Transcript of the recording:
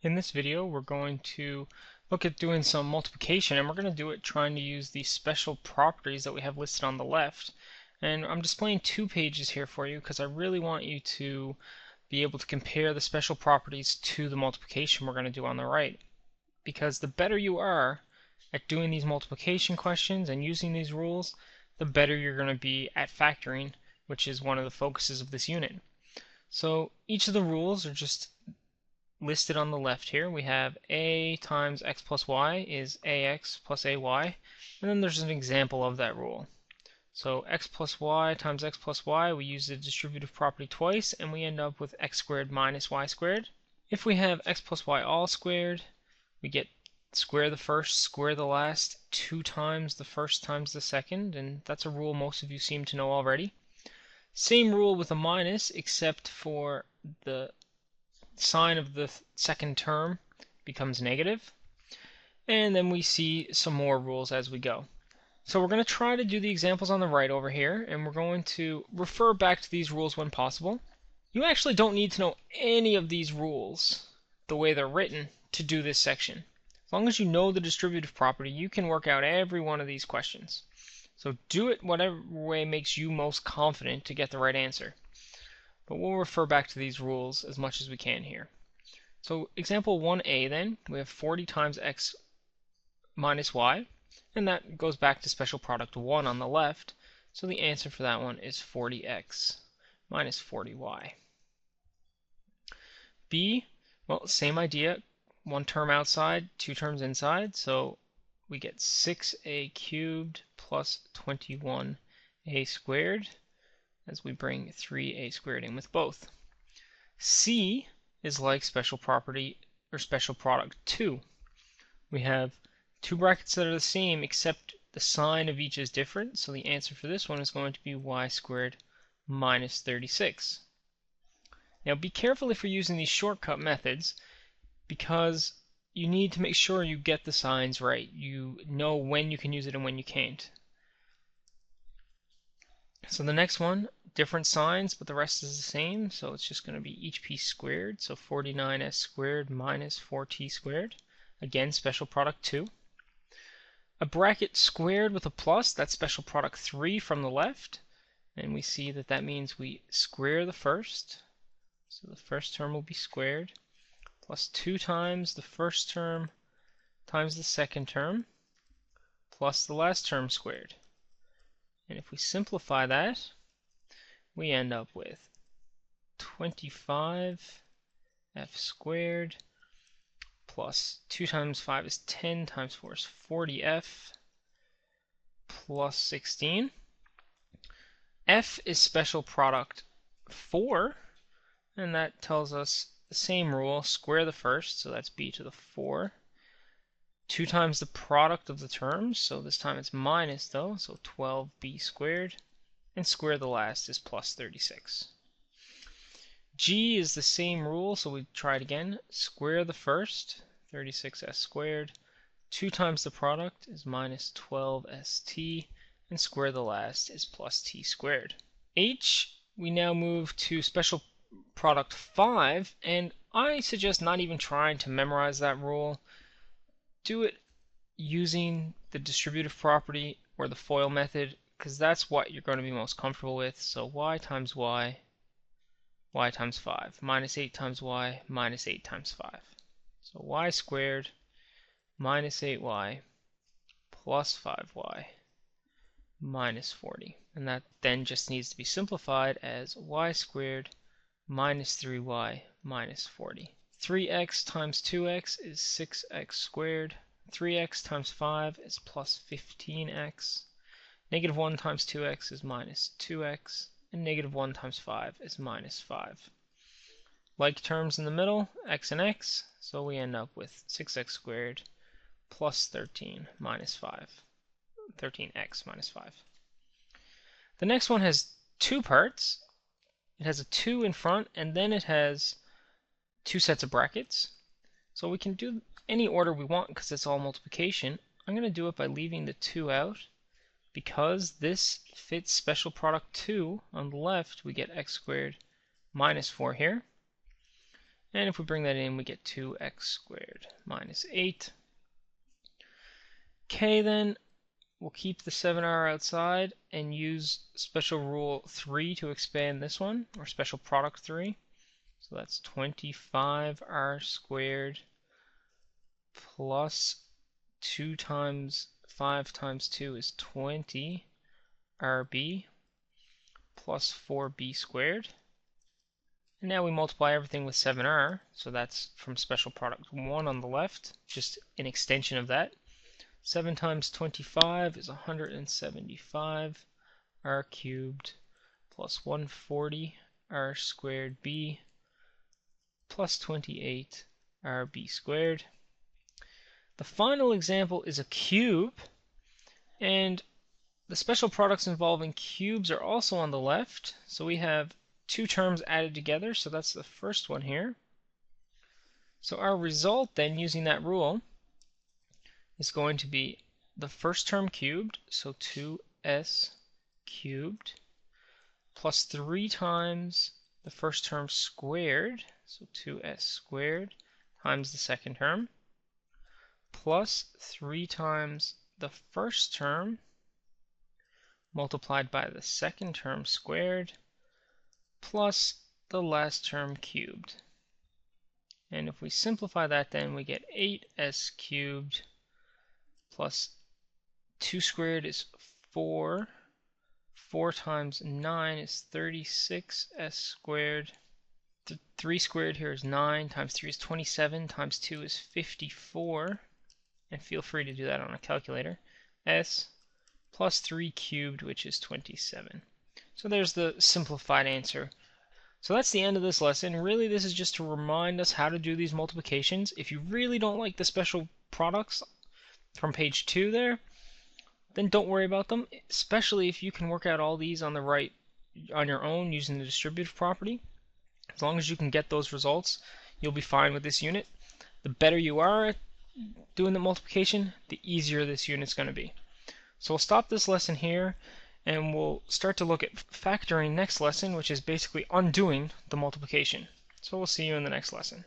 In this video, we're going to look at doing some multiplication, and we're going to do it trying to use the special properties that we have listed on the left. And I'm displaying two pages here for you because I really want you to be able to compare the special properties to the multiplication we're going to do on the right. Because the better you are at doing these multiplication questions and using these rules, the better you're going to be at factoring, which is one of the focuses of this unit. So each of the rules are just listed on the left here. We have a times x plus y is ax plus ay, and then there's an example of that rule. So x plus y times x plus y, we use the distributive property twice, and we end up with x squared minus y squared. If we have x plus y all squared, we get square the first, square the last, 2 times the first times the second, and that's a rule most of you seem to know already. Same rule with a minus, except for the sign of the second term becomes negative. And then we see some more rules as we go. So we're going to try to do the examples on the right over here, and we're going to refer back to these rules when possible. You actually don't need to know any of these rules, the way they're written, to do this section. As long as you know the distributive property, you can work out every one of these questions. So do it whatever way makes you most confident to get the right answer. But we'll refer back to these rules as much as we can here. So example 1a then, we have 40 times x minus y, and that goes back to special product 1 on the left, so the answer for that one is 40x minus 40y. B, well, same idea, one term outside, two terms inside, so we get 6a cubed plus 21a squared, as we bring 3a squared in with both. C is like special property or special product 2. We have two brackets that are the same except the sign of each is different, so the answer for this one is going to be y squared minus 36. Now be careful if you're using these shortcut methods, because you need to make sure you get the signs right. You know when you can use it and when you can't. So the next one, different signs, but the rest is the same, so it's just going to be each piece squared, so 49s squared minus 4t squared. Again, special product 2. A bracket squared with a plus, that's special product 3 from the left, and we see that that means we square the first, so the first term will be squared, plus 2 times the first term times the second term, plus the last term squared. And if we simplify that, we end up with 25f squared plus 2 times 5 is 10 times 4 is 40f plus 16. F is special product 4, and that tells us the same rule, square the first, so that's b to the 4. 2 times the product of the terms, so this time it's minus though, so 12b squared, and square the last is plus 36. G is the same rule, so we try it again. Square the first, 36s squared. 2 times the product is minus 12st, and square the last is plus t squared. H, we now move to special product 5, and I suggest not even trying to memorize that rule. Do it using the distributive property or the FOIL method, because that's what you're going to be most comfortable with. So y times y times 5, minus 8 times y, minus 8 times 5. So y squared minus 8y plus 5y minus 40. And that then just needs to be simplified as y squared minus 3y minus 40. 3x times 2x is 6x squared. 3x times 5 is plus 15x. Negative 1 times 2x is minus 2x. And negative 1 times 5 is minus 5. Like terms in the middle, x and x, so we end up with 6x squared plus 13 minus 5. 13x minus 5. The next one has two parts. It has a 2 in front, and then it has two sets of brackets. So we can do any order we want because it's all multiplication. I'm going to do it by leaving the 2 out, because this fits special product 2 on the left. We get x squared minus 4 here. And if we bring that in, we get 2x squared minus 8. Okay, then we'll keep the 7r outside and use special rule 3 to expand this one, or special product 3. So that's 25r squared plus 2 times 5 times 2 is 20 rb plus 4b squared. And now we multiply everything with 7r, so that's from special product 1 on the left, just an extension of that. 7 times 25 is 175 r cubed plus 140 r squared b plus 28 rb squared. The final example is a cube, and the special products involving cubes are also on the left. So we have two terms added together, so that's the first one here. So our result then, using that rule, is going to be the first term cubed, so 2s cubed, plus 3 times the first term squared, so 2s squared, times the second term, plus 3 times the first term multiplied by the second term squared, plus the last term cubed. And if we simplify that, then we get 8s cubed plus 2 squared is 4. 4 times 9 is 36s squared. 3 squared here is 9, times 3 is 27, times 2 is 54. And feel free to do that on a calculator. S plus 3 cubed, which is 27. So there's the simplified answer. So that's the end of this lesson. Really, this is just to remind us how to do these multiplications. If you really don't like the special products from page 2 there, then don't worry about them, especially if you can work out all these on your own using the distributive property. As long as you can get those results, you'll be fine with this unit. The better you are at doing the multiplication, the easier this unit's going to be. So we'll stop this lesson here, and we'll start to look at factoring next lesson, which is basically undoing the multiplication. So we'll see you in the next lesson.